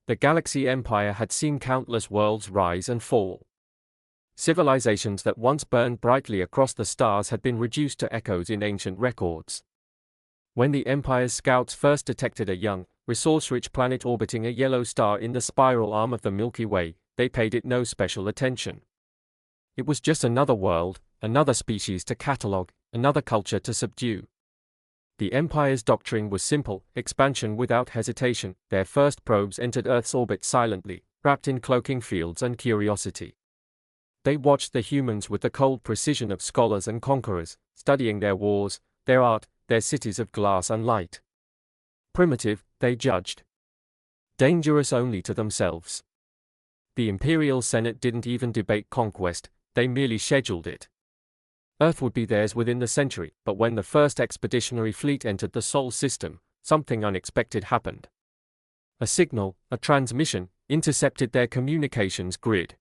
The Galaxy Empire had seen countless worlds rise and fall. Civilizations that once burned brightly across the stars had been reduced to echoes in ancient records. When the Empire's scouts first detected a young, resource-rich planet orbiting a yellow star in the spiral arm of the Milky Way, they paid it no special attention. It was just another world, another species to catalogue, another culture to subdue. The Empire's doctrine was simple: expansion without hesitation. Their first probes entered Earth's orbit silently, wrapped in cloaking fields and curiosity. They watched the humans with the cold precision of scholars and conquerors, studying their wars, their art, their cities of glass and light. Primitive, they judged. Dangerous only to themselves. The Imperial Senate didn't even debate conquest, they merely scheduled it. Earth would be theirs within the century, but when the first expeditionary fleet entered the Sol system, something unexpected happened. A signal, a transmission, intercepted their communications grid.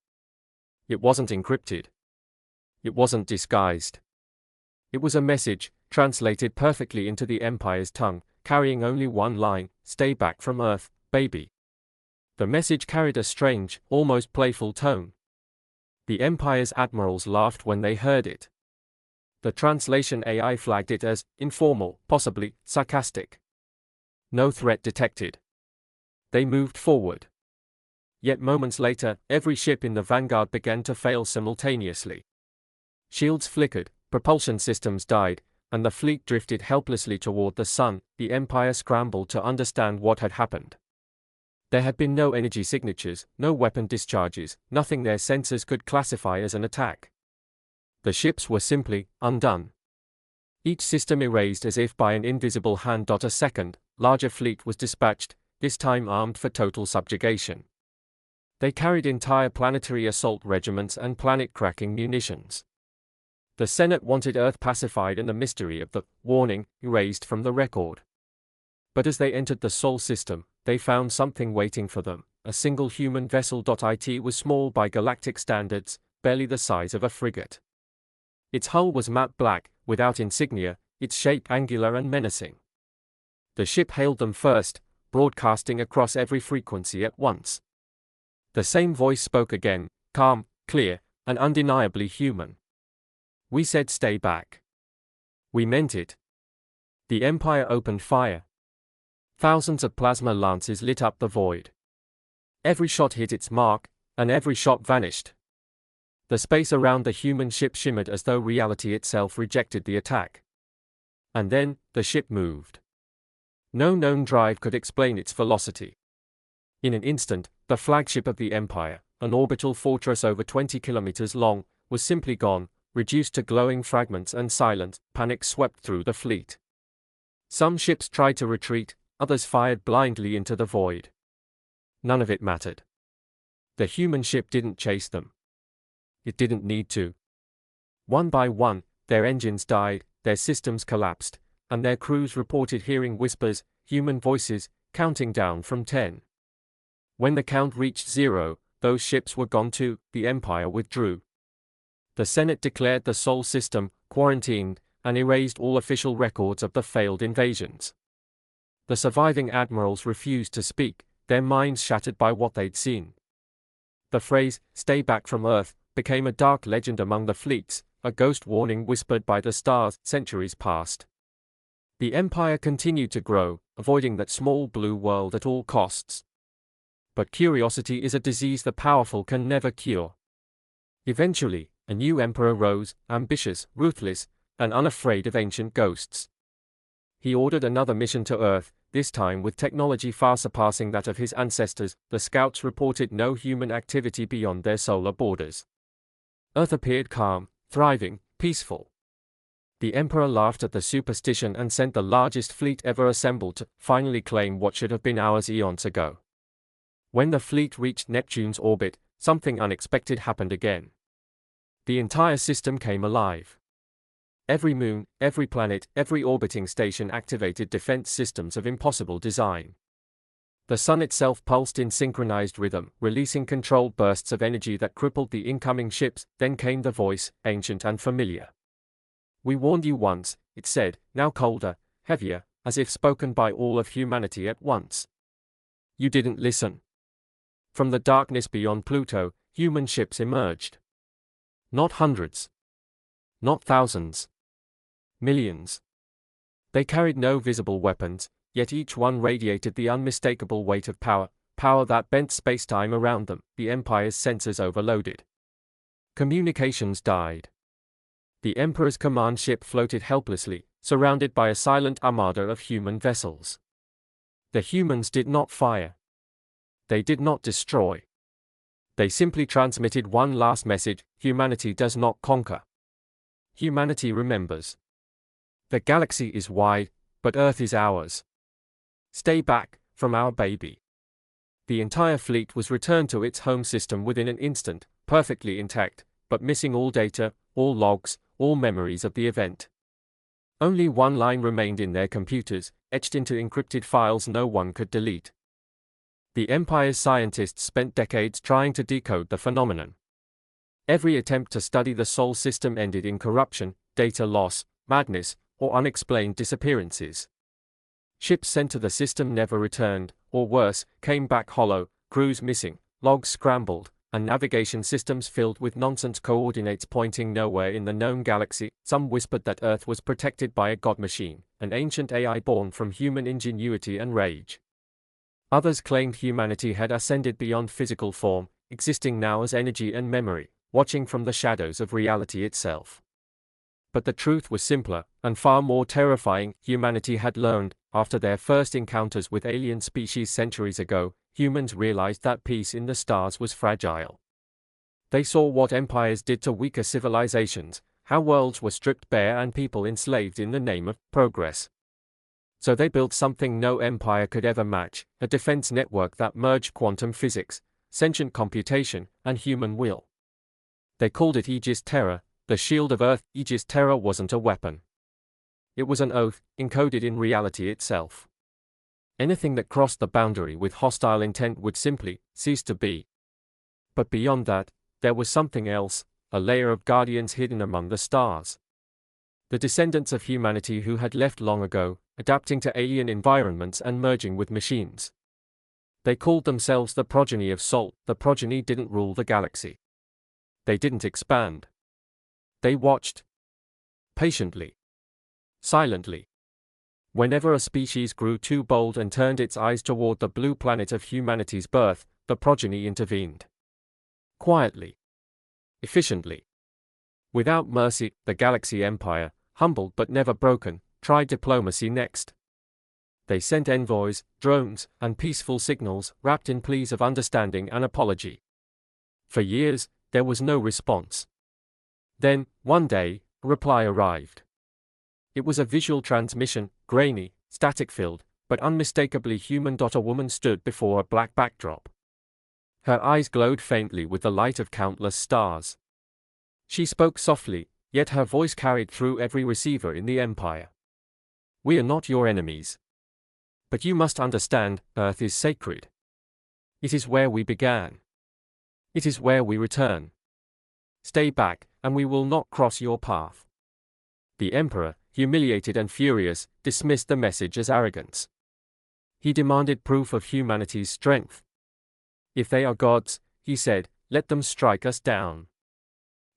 It wasn't encrypted. It wasn't disguised. It was a message, translated perfectly into the Empire's tongue, carrying only one line: "Stay back from Earth, baby." The message carried a strange, almost playful tone. The Empire's admirals laughed when they heard it. The translation AI flagged it as informal, possibly sarcastic. No threat detected. They moved forward. Yet moments later, every ship in the vanguard began to fail simultaneously. Shields flickered, propulsion systems died, and the fleet drifted helplessly toward the sun. The Empire scrambled to understand what had happened. There had been no energy signatures, no weapon discharges, nothing their sensors could classify as an attack. The ships were simply undone. Each system erased as if by an invisible hand. A second, larger fleet was dispatched, this time armed for total subjugation. They carried entire planetary assault regiments and planet-cracking munitions. The Senate wanted Earth pacified and the mystery of the warning erased from the record. But as they entered the Sol system, they found something waiting for them: a single human vessel. It was small by galactic standards, barely the size of a frigate. Its hull was matte black, without insignia, its shape angular and menacing. The ship hailed them first, broadcasting across every frequency at once. The same voice spoke again, calm, clear, and undeniably human. "We said stay back. We meant it." The Empire opened fire. Thousands of plasma lances lit up the void. Every shot hit its mark, and every shot vanished. The space around the human ship shimmered as though reality itself rejected the attack. And then, the ship moved. No known drive could explain its velocity. In an instant, the flagship of the Empire, an orbital fortress over 20 kilometers long, was simply gone, reduced to glowing fragments, and silent panic swept through the fleet. Some ships tried to retreat, others fired blindly into the void. None of it mattered. The human ship didn't chase them. It didn't need to. One by one, their engines died, their systems collapsed, and their crews reported hearing whispers, human voices, counting down from 10. When the count reached 0, those ships were gone too. The Empire withdrew. The Senate declared the Sol system quarantined and erased all official records of the failed invasions. The surviving admirals refused to speak, their minds shattered by what they'd seen. The phrase, "stay back from Earth," became a dark legend among the fleets, a ghost warning whispered by the stars. Centuries passed. The Empire continued to grow, avoiding that small blue world at all costs. But curiosity is a disease the powerful can never cure. Eventually, a new emperor rose, ambitious, ruthless, and unafraid of ancient ghosts. He ordered another mission to Earth, this time with technology far surpassing that of his ancestors. The scouts reported no human activity beyond their solar borders. Earth appeared calm, thriving, peaceful. The emperor laughed at the superstition and sent the largest fleet ever assembled to finally claim what should have been ours eons ago. When the fleet reached Neptune's orbit, something unexpected happened again. The entire system came alive. Every moon, every planet, every orbiting station activated defense systems of impossible design. The sun itself pulsed in synchronized rhythm, releasing controlled bursts of energy that crippled the incoming ships. Then came the voice, ancient and familiar. "We warned you once," it said, now colder, heavier, as if spoken by all of humanity at once. "You didn't listen. From the darkness beyond Pluto, human ships emerged. Not hundreds. Not thousands. Millions. They carried no visible weapons, yet each one radiated the unmistakable weight of power, power that bent space-time around them. The Empire's sensors overloaded. Communications died. The Emperor's command ship floated helplessly, surrounded by a silent armada of human vessels. The humans did not fire. They did not destroy. They simply transmitted one last message: humanity does not conquer. Humanity remembers. The galaxy is wide, but Earth is ours. Stay back from our baby. The entire fleet was returned to its home system within an instant, perfectly intact, but missing all data, all logs, all memories of the event. Only one line remained in their computers, etched into encrypted files no one could delete. The Empire's scientists spent decades trying to decode the phenomenon. Every attempt to study the Sol system ended in corruption, data loss, madness, or unexplained disappearances. Ships sent to the system never returned, or worse, came back hollow, crews missing, logs scrambled, and navigation systems filled with nonsense coordinates pointing nowhere in the known galaxy. Some whispered that Earth was protected by a god machine, an ancient AI born from human ingenuity and rage. Others claimed humanity had ascended beyond physical form, existing now as energy and memory, watching from the shadows of reality itself. But the truth was simpler, and far more terrifying. Humanity had learned, after their first encounters with alien species centuries ago, humans realized that peace in the stars was fragile. They saw what empires did to weaker civilizations, how worlds were stripped bare and people enslaved in the name of progress. So they built something no empire could ever match, a defense network that merged quantum physics, sentient computation, and human will. They called it Aegis Terra, the shield of Earth. Aegis Terra wasn't a weapon. It was an oath, encoded in reality itself. Anything that crossed the boundary with hostile intent would simply cease to be. But beyond that, there was something else, a layer of guardians hidden among the stars. The descendants of humanity who had left long ago, adapting to alien environments and merging with machines. They called themselves the progeny of Sol. The progeny didn't rule the galaxy. They didn't expand. They watched. Patiently. Silently. Whenever a species grew too bold and turned its eyes toward the blue planet of humanity's birth, the progeny intervened. Quietly. Efficiently. Without mercy, the Galaxy Empire, humbled but never broken, tried diplomacy next. They sent envoys, drones, and peaceful signals, wrapped in pleas of understanding and apology. For years, there was no response. Then, one day, a reply arrived. It was a visual transmission, grainy, static-filled, but unmistakably human. A woman stood before a black backdrop. Her eyes glowed faintly with the light of countless stars. She spoke softly, yet her voice carried through every receiver in the Empire. "We are not your enemies. But you must understand, Earth is sacred. It is where we began. It is where we return. Stay back, and we will not cross your path." The Emperor, humiliated and furious, dismissed the message as arrogance. He demanded proof of humanity's strength. "If they are gods," he said, "let them strike us down."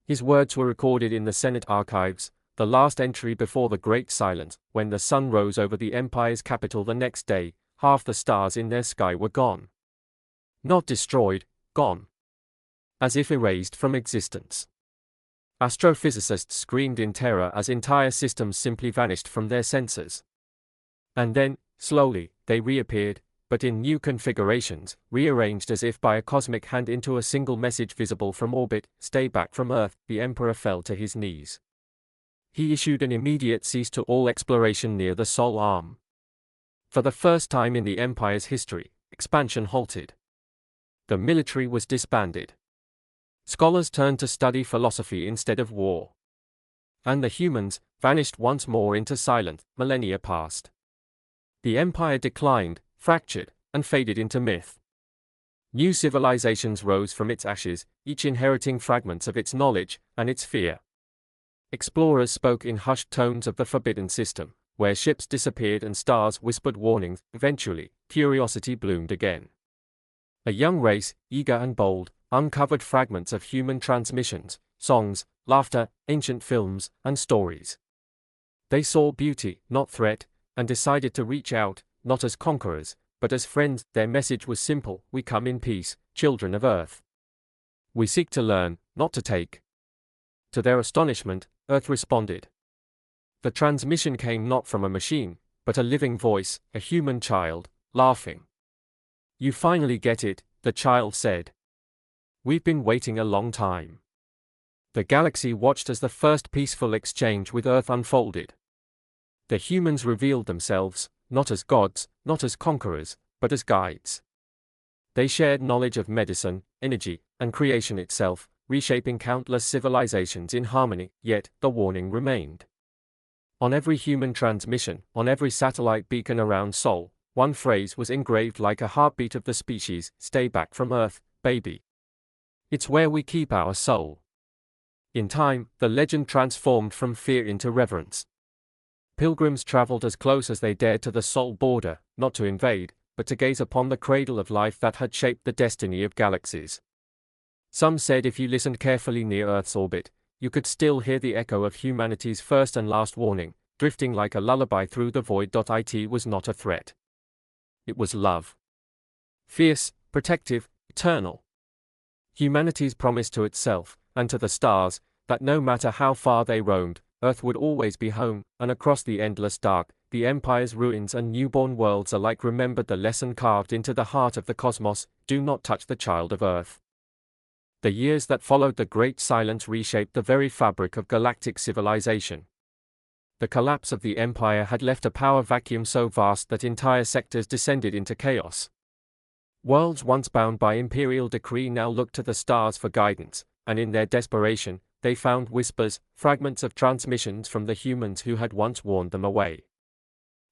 His words were recorded in the Senate archives, the last entry before the Great Silence. When the sun rose over the Empire's capital the next day, half the stars in their sky were gone. Not destroyed, gone. As if erased from existence. Astrophysicists screamed in terror as entire systems simply vanished from their sensors. And then, slowly, they reappeared, but in new configurations, rearranged as if by a cosmic hand into a single message visible from orbit: "Stay back from Earth." The Emperor fell to his knees. He issued an immediate cease to all exploration near the Sol arm. For the first time in the Empire's history, expansion halted. The military was disbanded. Scholars turned to study philosophy instead of war. And the humans vanished once more into silence. Millennia passed. The Empire declined, fractured, and faded into myth. New civilizations rose from its ashes, each inheriting fragments of its knowledge and its fear. Explorers spoke in hushed tones of the forbidden system, where ships disappeared and stars whispered warnings. Eventually, curiosity bloomed again. A young race, eager and bold, uncovered fragments of human transmissions, songs, laughter, ancient films, and stories. They saw beauty, not threat, and decided to reach out, not as conquerors, but as friends. Their message was simple: we come in peace, children of Earth. We seek to learn, not to take. To their astonishment, Earth responded. The transmission came not from a machine, but a living voice, a human child, laughing. You finally get it, the child said. We've been waiting a long time. The galaxy watched as the first peaceful exchange with Earth unfolded. The humans revealed themselves, not as gods, not as conquerors, but as guides. They shared knowledge of medicine, energy, and creation itself, reshaping countless civilizations in harmony, yet the warning remained. On every human transmission, on every satellite beacon around Sol, one phrase was engraved like a heartbeat of the species: stay back from Earth, baby. It's where we keep our soul. In time, the legend transformed from fear into reverence. Pilgrims traveled as close as they dared to the Sol border, not to invade, but to gaze upon the cradle of life that had shaped the destiny of galaxies. Some said if you listened carefully near Earth's orbit, you could still hear the echo of humanity's first and last warning, drifting like a lullaby through the void. It was not a threat. It was love. Fierce, protective, eternal. Humanity's promise to itself, and to the stars, that no matter how far they roamed, Earth would always be home, and across the endless dark, the Empire's ruins and newborn worlds alike remembered the lesson carved into the heart of the cosmos: do not touch the child of Earth. The years that followed the Great Silence reshaped the very fabric of galactic civilization. The collapse of the Empire had left a power vacuum so vast that entire sectors descended into chaos. Worlds once bound by imperial decree now looked to the stars for guidance, and in their desperation, they found whispers, fragments of transmissions from the humans who had once warned them away.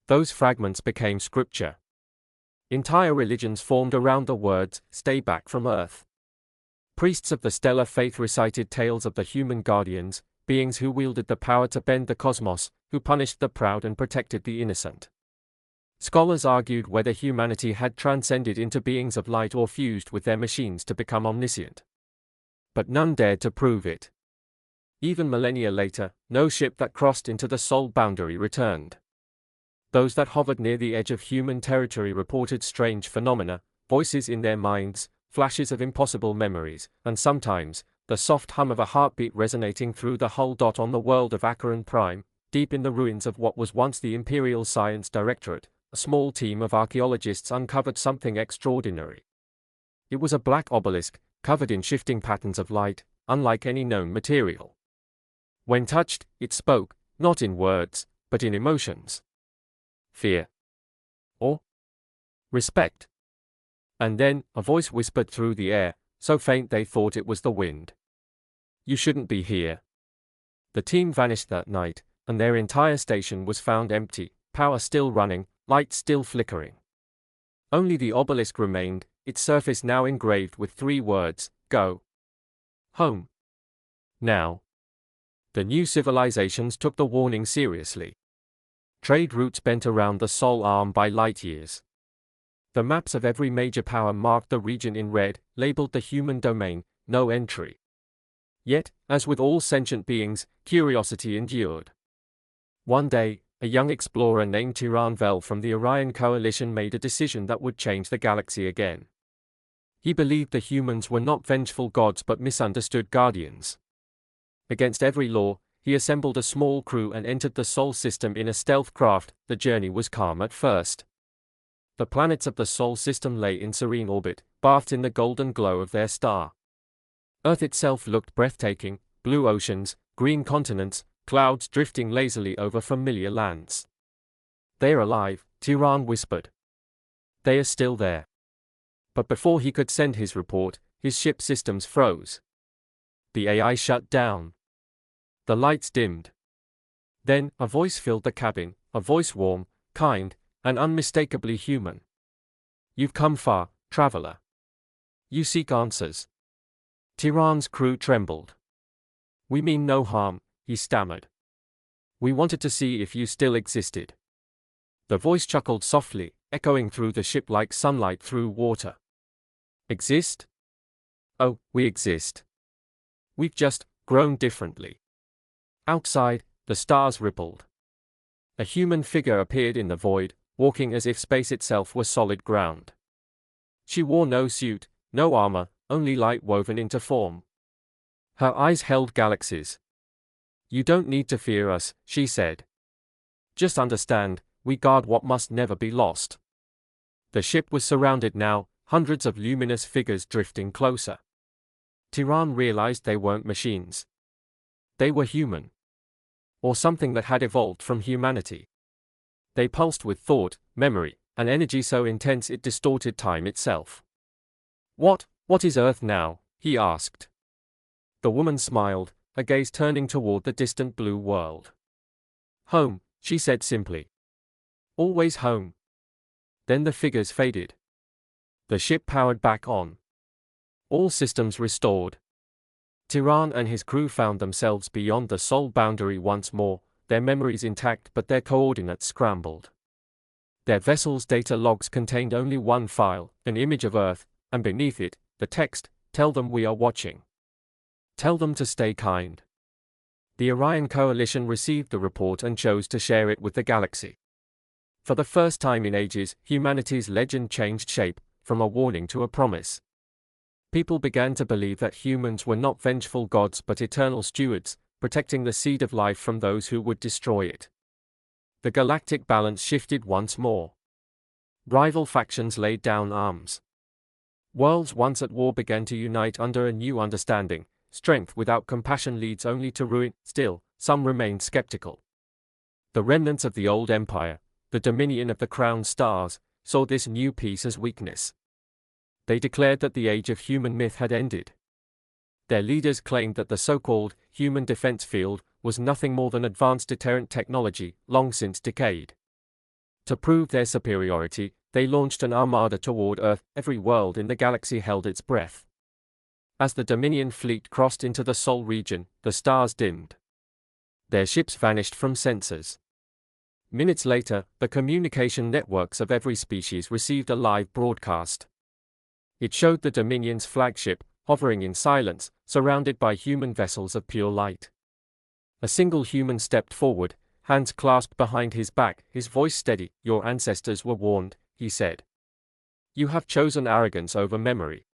Those fragments became scripture. Entire religions formed around the words, "Stay back from Earth." Priests of the stellar faith recited tales of the human guardians, beings who wielded the power to bend the cosmos, who punished the proud and protected the innocent. Scholars argued whether humanity had transcended into beings of light or fused with their machines to become omniscient. But none dared to prove it. Even millennia later, no ship that crossed into the Sol boundary returned. Those that hovered near the edge of human territory reported strange phenomena, voices in their minds, flashes of impossible memories, and sometimes, the soft hum of a heartbeat resonating through the hull. On the world of Acheron Prime, deep in the ruins of what was once the Imperial Science Directorate, a small team of archaeologists uncovered something extraordinary. It was a black obelisk, covered in shifting patterns of light, unlike any known material. When touched, it spoke, not in words, but in emotions. Fear. Awe. Respect. And then, a voice whispered through the air, so faint they thought it was the wind. You shouldn't be here. The team vanished that night, and their entire station was found empty, power still running, light still flickering. Only the obelisk remained, its surface now engraved with 3 words: go home. Now. The new civilizations took the warning seriously. Trade routes bent around the Sol arm by light years. The maps of every major power marked the region in red, labeled the human domain, no entry. Yet, as with all sentient beings, curiosity endured. One day, a young explorer named Tyran Vel from the Orion Coalition made a decision that would change the galaxy again. He believed the humans were not vengeful gods but misunderstood guardians. Against every law, he assembled a small crew and entered the Sol system in a stealth craft. The journey was calm at first. The planets of the Sol system lay in serene orbit, bathed in the golden glow of their star. Earth itself looked breathtaking: blue oceans, green continents, clouds drifting lazily over familiar lands. They're alive, Tyran whispered. They are still there. But before he could send his report, his ship systems froze. The AI shut down. The lights dimmed. Then, a voice filled the cabin, a voice warm, kind, and unmistakably human. You've come far, traveler. You seek answers. Tyran's crew trembled. We mean no harm, he stammered. We wanted to see if you still existed. The voice chuckled softly, echoing through the ship like sunlight through water. Exist? Oh, we exist. We've just grown differently. Outside, the stars rippled. A human figure appeared in the void, walking as if space itself were solid ground. She wore no suit, no armor, only light woven into form. Her eyes held galaxies. You don't need to fear us, she said. Just understand, we guard what must never be lost. The ship was surrounded now, hundreds of luminous figures drifting closer. Tiran realized they weren't machines. They were human. Or something that had evolved from humanity. They pulsed with thought, memory, and energy so intense it distorted time itself. What is Earth now? He asked. The woman smiled, her gaze turning toward the distant blue world. Home, she said simply. Always home. Then the figures faded. The ship powered back on. All systems restored. Tiran and his crew found themselves beyond the soul boundary once more, their memories intact but their coordinates scrambled. Their vessel's data logs contained only one file, an image of Earth, and beneath it, the text, "Tell them we are watching. Tell them to stay kind." The Orion Coalition received the report and chose to share it with the galaxy. For the first time in ages, humanity's legend changed shape, from a warning to a promise. People began to believe that humans were not vengeful gods but eternal stewards, protecting the seed of life from those who would destroy it. The galactic balance shifted once more. Rival factions laid down arms. Worlds once at war began to unite under a new understanding. Strength without compassion leads only to ruin. Still, some remained skeptical. The remnants of the old empire, the dominion of the crowned stars, saw this new peace as weakness. They declared that the age of human myth had ended. Their leaders claimed that the so-called human defense field was nothing more than advanced deterrent technology, long since decayed. To prove their superiority, they launched an armada toward Earth. Every world in the galaxy held its breath. As the Dominion fleet crossed into the Sol region, the stars dimmed. Their ships vanished from sensors. Minutes later, the communication networks of every species received a live broadcast. It showed the Dominion's flagship, hovering in silence, surrounded by human vessels of pure light. A single human stepped forward, hands clasped behind his back, his voice steady. "Your ancestors were warned," he said. "You have chosen arrogance over memory."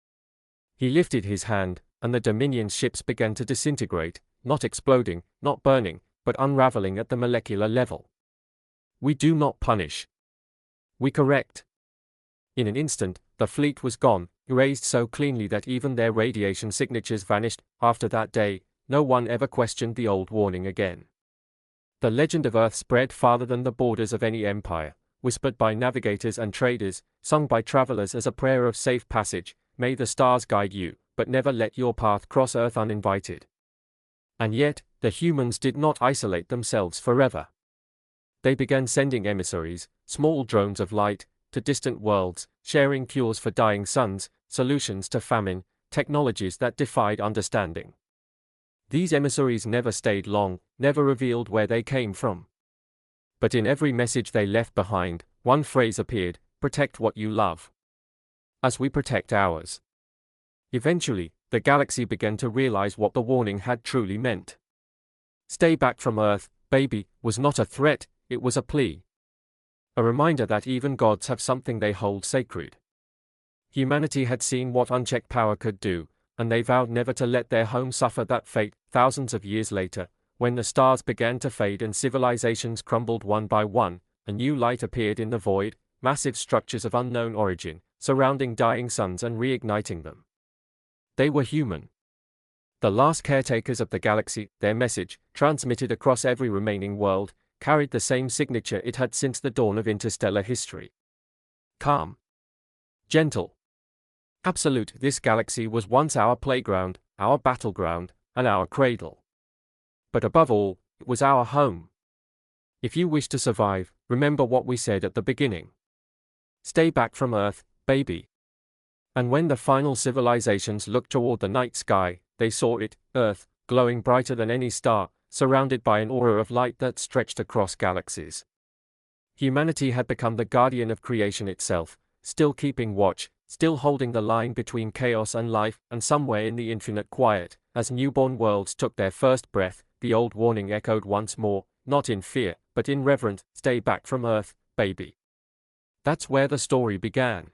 He lifted his hand, and the Dominion's ships began to disintegrate, not exploding, not burning, but unraveling at the molecular level. "We do not punish. We correct." In an instant, the fleet was gone, erased so cleanly that even their radiation signatures vanished. After that day, no one ever questioned the old warning again. The legend of Earth spread farther than the borders of any empire, whispered by navigators and traders, sung by travelers as a prayer of safe passage. May the stars guide you, but never let your path cross Earth uninvited. And yet, the humans did not isolate themselves forever. They began sending emissaries, small drones of light, to distant worlds, sharing cures for dying suns, solutions to famine, technologies that defied understanding. These emissaries never stayed long, never revealed where they came from. But in every message they left behind, one phrase appeared: protect what you love. As we protect ours. Eventually, the galaxy began to realize what the warning had truly meant. Stay back from Earth, baby, was not a threat, it was a plea. A reminder that even gods have something they hold sacred. Humanity had seen what unchecked power could do, and they vowed never to let their home suffer that fate. Thousands of years later, when the stars began to fade and civilizations crumbled one by one, a new light appeared in the void, massive structures of unknown origin, surrounding dying suns and reigniting them. They were human. The last caretakers of the galaxy. Their message, transmitted across every remaining world, carried the same signature it had since the dawn of interstellar history. Calm. Gentle. Absolute. This galaxy was once our playground, our battleground, and our cradle. But above all, it was our home. If you wish to survive, remember what we said at the beginning. Stay back from Earth, baby. And when the final civilizations looked toward the night sky, they saw it, Earth, glowing brighter than any star, surrounded by an aura of light that stretched across galaxies. Humanity had become the guardian of creation itself, still keeping watch, still holding the line between chaos and life, and somewhere in the infinite quiet, as newborn worlds took their first breath, the old warning echoed once more, not in fear, but in reverent, "Stay back from Earth, baby." That's where the story began.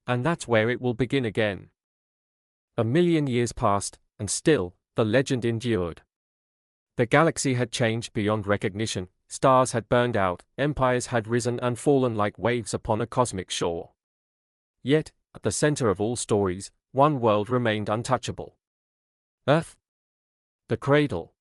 And that's where it will begin again. A million years passed, and still, the legend endured. The galaxy had changed beyond recognition, stars had burned out, empires had risen and fallen like waves upon a cosmic shore. Yet, at the center of all stories, one world remained untouchable. Earth. The cradle.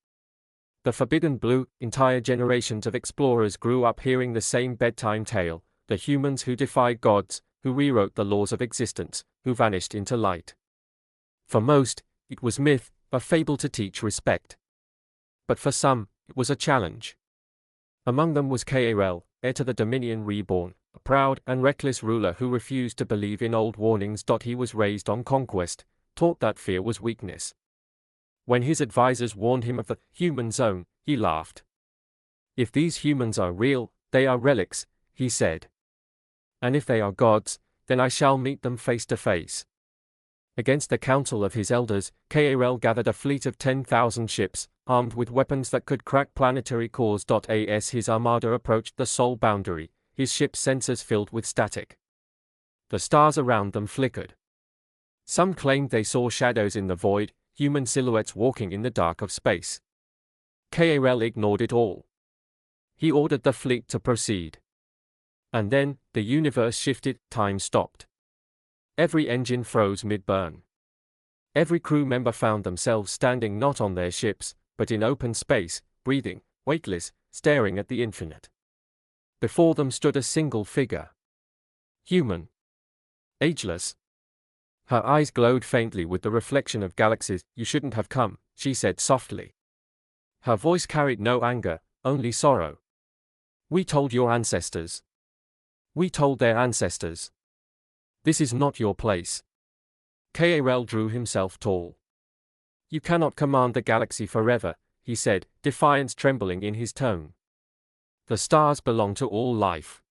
The forbidden blue. Entire generations of explorers grew up hearing the same bedtime tale, the humans who defied gods, who rewrote the laws of existence, who vanished into light. For most, it was myth, a fable to teach respect. But for some, it was a challenge. Among them was Kael, heir to the Dominion Reborn, a proud and reckless ruler who refused to believe in old warnings. He was raised on conquest, taught that fear was weakness. When his advisors warned him of the human zone, he laughed. "If these humans are real, they are relics," he said. "And if they are gods, then I shall meet them face to face." Against the council of his elders, Kael gathered a fleet of 10,000 ships, armed with weapons that could crack planetary cores. As his armada approached the soul boundary, his ship's sensors filled with static. The stars around them flickered. Some claimed they saw shadows in the void, human silhouettes walking in the dark of space. Kael ignored it all. He ordered the fleet to proceed. And then, the universe shifted, time stopped. Every engine froze mid-burn. Every crew member found themselves standing not on their ships, but in open space, breathing, weightless, staring at the infinite. Before them stood a single figure. Human. Ageless. Her eyes glowed faintly with the reflection of galaxies. "You shouldn't have come," she said softly. Her voice carried no anger, only sorrow. "We told your ancestors. We told their ancestors. This is not your place." Kael drew himself tall. "You cannot command the galaxy forever," he said, defiance trembling in his tone. "The stars belong to all life."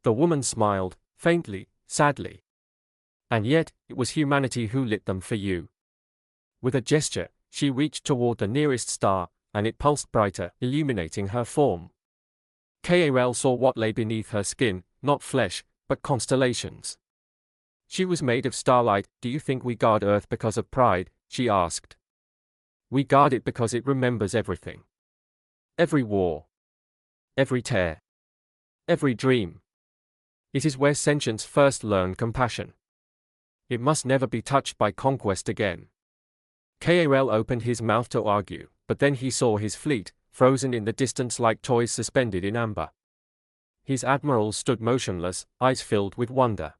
The woman smiled, faintly, sadly. "And yet, it was humanity who lit them for you." With a gesture, she reached toward the nearest star, and it pulsed brighter, illuminating her form. Kael saw what lay beneath her skin, not flesh, but constellations. She was made of starlight. "Do you think we guard Earth because of pride?" she asked. "We guard it because it remembers everything. Every war. Every tear. Every dream. It is where sentience first learned compassion. It must never be touched by conquest again." Kael opened his mouth to argue, but then he saw his fleet, frozen in the distance like toys suspended in amber. His admirals stood motionless, eyes filled with wonder.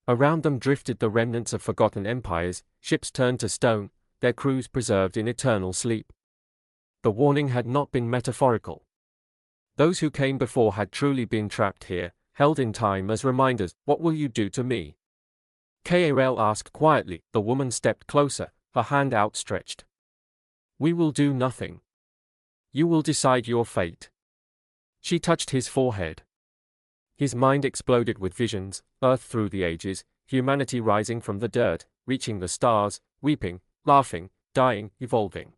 Around them drifted the remnants of forgotten empires, ships turned to stone, their crews preserved in eternal sleep. The warning had not been metaphorical. Those who came before had truly been trapped here, held in time as reminders. "What will you do to me?" Kael asked quietly. The woman stepped closer, her hand outstretched. "We will do nothing. You will decide your fate." She touched his forehead. His mind exploded with visions, Earth through the ages, humanity rising from the dirt, reaching the stars, weeping, laughing, dying, evolving.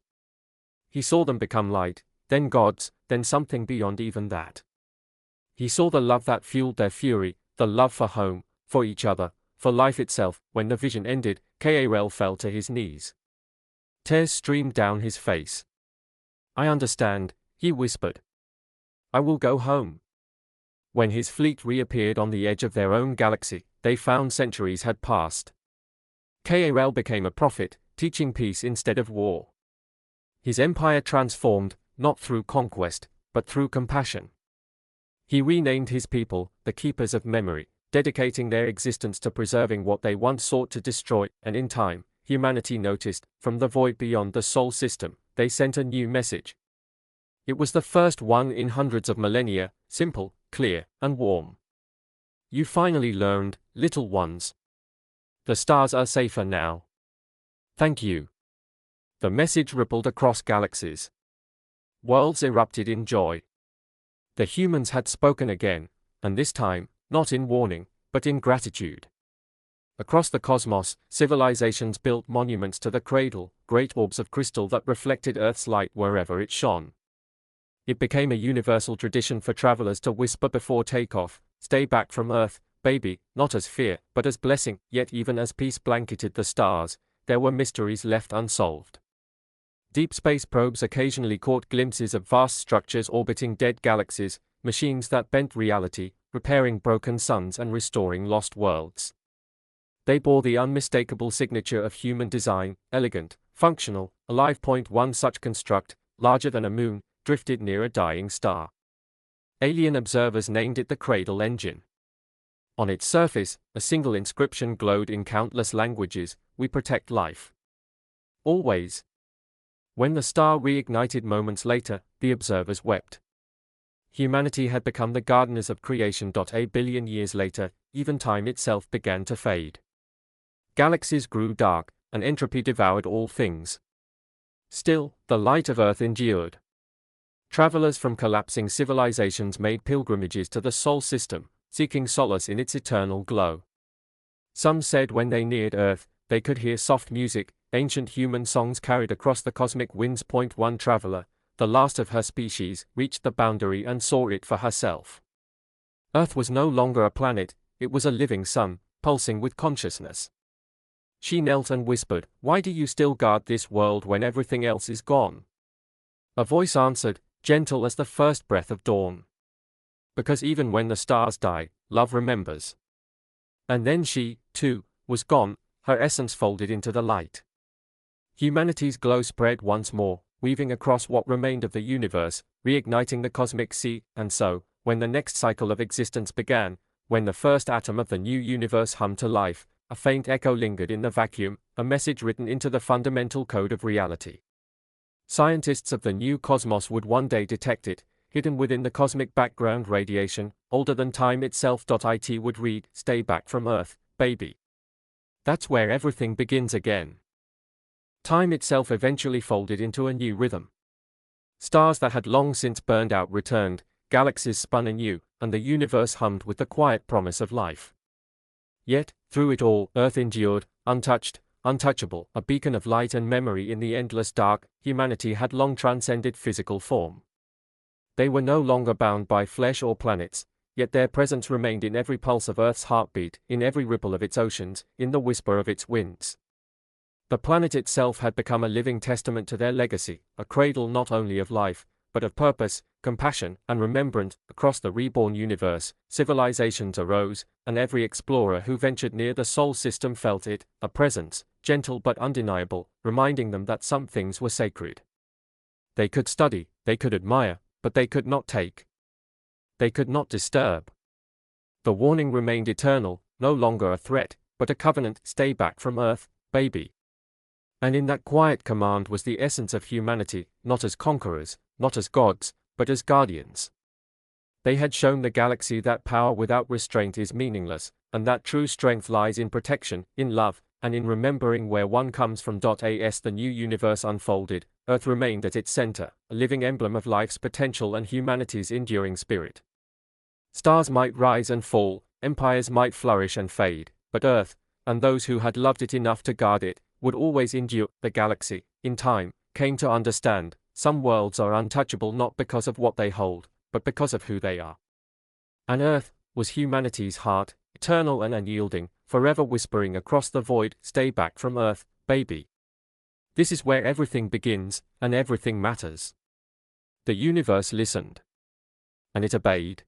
He saw them become light, then gods, then something beyond even that. He saw the love that fueled their fury, the love for home, for each other, for life itself. When the vision ended, Kael fell to his knees. Tears streamed down his face. "I understand," he whispered. "I will go home." When his fleet reappeared on the edge of their own galaxy, they found centuries had passed. Kael became a prophet, teaching peace instead of war. His empire transformed, not through conquest, but through compassion. He renamed his people, the Keepers of Memory, dedicating their existence to preserving what they once sought to destroy, and in time, humanity noticed, from the void beyond the Sol system, they sent a new message. It was the first one in hundreds of millennia, simple, clear, and warm. "You finally learned, little ones. The stars are safer now. Thank you." The message rippled across galaxies. Worlds erupted in joy. The humans had spoken again, and this time, not in warning, but in gratitude. Across the cosmos, civilizations built monuments to the cradle, great orbs of crystal that reflected Earth's light wherever it shone. It became a universal tradition for travelers to whisper before takeoff, "Stay back from Earth, baby," not as fear, but as blessing. Yet even as peace blanketed the stars, there were mysteries left unsolved. Deep space probes occasionally caught glimpses of vast structures orbiting dead galaxies, machines that bent reality, repairing broken suns and restoring lost worlds. They bore the unmistakable signature of human design, elegant, functional, alive. One such construct, larger than a moon, drifted near a dying star. Alien observers named it the Cradle Engine. On its surface, a single inscription glowed in countless languages: "We protect life." Always. When the star reignited moments later, the observers wept. Humanity had become the gardeners of creation. A billion years later, even time itself began to fade. Galaxies grew dark, and entropy devoured all things. Still, the light of Earth endured. Travelers from collapsing civilizations made pilgrimages to the Sol system, seeking solace in its eternal glow. Some said when they neared Earth, they could hear soft music, ancient human songs carried across the cosmic winds. One traveler, the last of her species, reached the boundary and saw it for herself. Earth was no longer a planet, it was a living sun, pulsing with consciousness. She knelt and whispered, "Why do you still guard this world when everything else is gone?" A voice answered, gentle as the first breath of dawn. "Because even when the stars die, love remembers." And then she, too, was gone, her essence folded into the light. Humanity's glow spread once more, weaving across what remained of the universe, reigniting the cosmic sea. And so, when the next cycle of existence began, when the first atom of the new universe hummed to life, a faint echo lingered in the vacuum, a message written into the fundamental code of reality. Scientists of the new cosmos would one day detect it, hidden within the cosmic background radiation, older than time itself. It would read, "Stay back from Earth, baby." That's where everything begins again. Time itself eventually folded into a new rhythm. Stars that had long since burned out returned, galaxies spun anew, and the universe hummed with the quiet promise of life. Yet, through it all, Earth endured, untouched, untouchable, a beacon of light and memory in the endless dark. Humanity had long transcended physical form. They were no longer bound by flesh or planets, yet their presence remained in every pulse of Earth's heartbeat, in every ripple of its oceans, in the whisper of its winds. The planet itself had become a living testament to their legacy, a cradle not only of life, but of purpose, compassion, and remembrance. Across the reborn universe, civilizations arose, and every explorer who ventured near the Sol system felt it, a presence, gentle but undeniable, reminding them that some things were sacred. They could study, they could admire, but they could not take. They could not disturb. The warning remained eternal, no longer a threat, but a covenant: "Stay back from Earth, baby." And in that quiet command was the essence of humanity, not as conquerors, not as gods, but as guardians. They had shown the galaxy that power without restraint is meaningless, and that true strength lies in protection, in love, and in remembering where one comes from. As the new universe unfolded, Earth remained at its center, a living emblem of life's potential and humanity's enduring spirit. Stars might rise and fall, empires might flourish and fade, but Earth, and those who had loved it enough to guard it, would always endure. The galaxy, in time, came to understand, some worlds are untouchable not because of what they hold, but because of who they are. And Earth was humanity's heart, eternal and unyielding, forever whispering across the void, "Stay back from Earth, baby." This is where everything begins, and everything matters. The universe listened. And it obeyed.